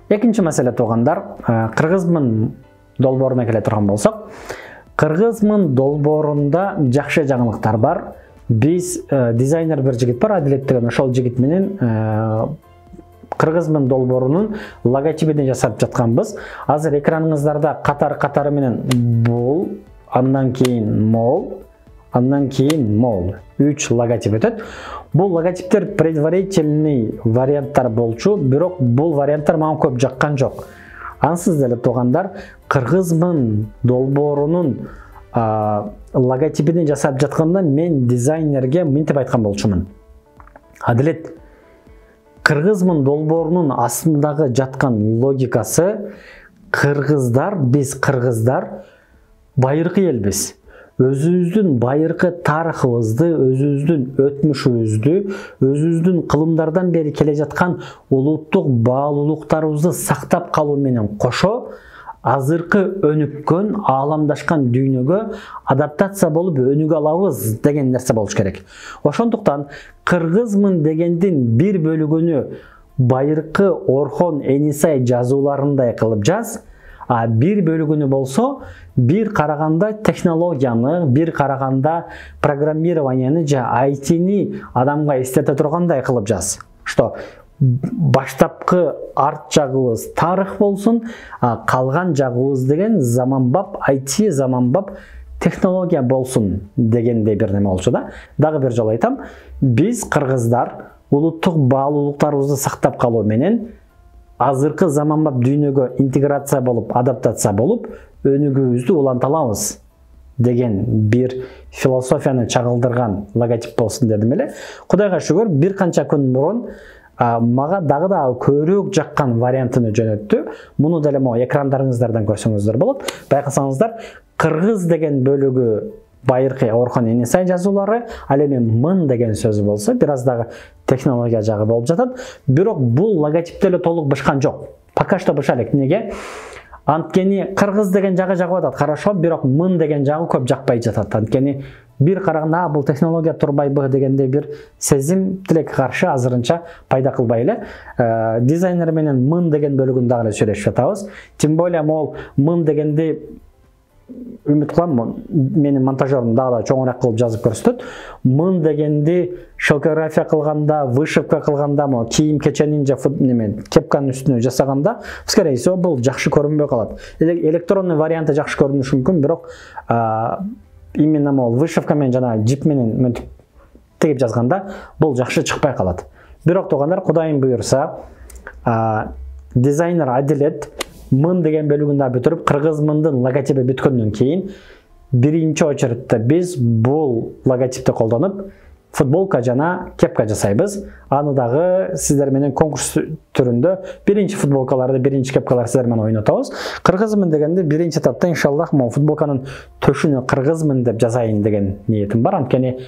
Экинчи маселе туугандар, кыргызмын долборуна келе турган болсок, кыргызмын долбоорунда жакшы жаңылыктар бар. Биз дизайнер бир жигит бар, Адилет деген, ошол жигит менен кыргызмын долбоорунун логотипин жасап жатканбыз. Азыр экраныңыздарда катары менен бул, андан кийин мол, андан кийин мол 3 логотип өтөт. Бул логотиптер предварительный варианттар болчу, бирок бул варианттар мага көп жаккан жок. Ансыз деле туугандар, кыргызмын долбоорунун логотипин жасап жатканда мен дизайнерге мынтип айткан болчумун. Адилет, кыргызмын долбоорунун астындагы жаткан логикасы, кыргыздар, биз кыргыздар байыркы элбиз. Өзүбүздүн байыркы тарыхыбызды, өзүбүздүн өтмүшүбүздү, өзүбүздүн кылымдардан бери келе жаткан улуттук баалуулуктарыбызды сактап калуу менен кошо, азыркы өнүккөн, ааламдашкан дүйнөгө адаптация болуп өнүгө алабыз деген нерсе болуш керек. Ошондуктан кыргызмын дегендин бир бөлүгүнү байыркы Орхон Энисай жазууларындай кылып жаз, а бир бөлүгүнү болсо бир караганда технологияны, бир караганда программированияны же IT-ни адамга эстете тургандай кылып жаз. Что баштапкы арт жагыбыз тарых болсун, калган жагыбыз деген заманбап IT, заманбап технология болсун дегендей бир неме болчу да. Дагы бир жолу айтам, биз кыргыздар улуттук баалуулуктарыбызды сактап калуу менен азыркы заманбап дүйнөгө интеграция болуп, адаптация болуп, өнүгүүбүздү уланталабыз деген бир философияны чагылдырган логотип болсун дедим эле. Кудайга шүгүр, бир канча күн мурун мага дагы да көрөөк жаккан вариантын жөнөттү. Муну деле могу экрандарыңыздардан көрсөңүздөр болот. Байкасаңыздар, кыргыз деген бөлүгү байыркы Орхон Энисай жазуулары, ал эми мын деген сөзү болсо, бир аз дагы технология жагы болуп жатат. Бирок бул логотип эле толук бышкан жок. Пока что быша элек. Неге? Анткени кыргыз деген жагы жагып атат, хорошо, бирок мын деген жагы көп жакпай жатат. Анткени бир караганда бул технология турбайбы дегендей бир сезим тилекке каршы азырынча пайда кылбай эле. Дизайнер менен мын деген бөлүгүн дагы эле сүйлөшүп жатабыз. Тем более мол мын дегенди үмүт кылам, менин монтажерым дагы да чоңураак кылып жазып көрсөтөт. Мын дегенди шелкография кылганда, вышивка кылганда, кийим кеченин же кепканын үстүнө жасаганда, скорее всего, бул жакшы көрүнбөй калат. Электронный варианты жакшы көрүнүшү мүмкүн, бирок именно мол вышивка менен жана жип менен тегип жазганда бул жакшы чыкпай калат. Бирок туугандар, Кудайым буйрса, дизайнер Адилет мын деген бөлүгүндө бүтүрүп, кыргызмындын логотипи бүткөндөн кийин биринчи очередте биз бул логотипти колдонуп футболка жана кепка жасайбыз. Аны дагы сиздер менен конкурс түрүндө биринчи футболкаларды, биринчи кепкаларды сиздер менен ойнотобуз. Кыргызмын дегенде биринчи этапта иншаллах могу футболканын төшүнө кыргызмын деп жазайын деген ниетим бар. Анткени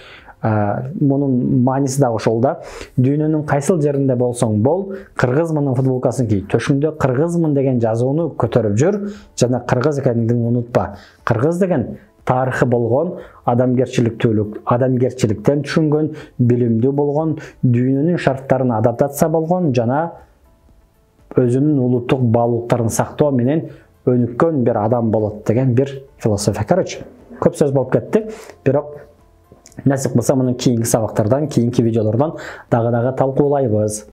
мунун мааниси да ошол да. Дүйнөнүн кайсыл жеринде болсоң бол, кыргызмындын футболкасын ки, төшүндө кыргызмын деген жазууну көтөрүп жүр жана кыргыз экендигин унутпа. Кыргыз деген тарыхы болгон, адамгерчиликтүүлүк, адамгерчиликтен түшүнгөн, билимдүү болгон, дүйнөнүн шарттарына адаптация болгон жана өзүнүн улуттук баалуулуктарын сактоо менен өнүккөн бир адам болот деген бир философия. Короче, көп сөз болуп кетти, бирок насип кылса муну кийинки сабактардан, кийинки видеолордон дагы талкуулайбыз.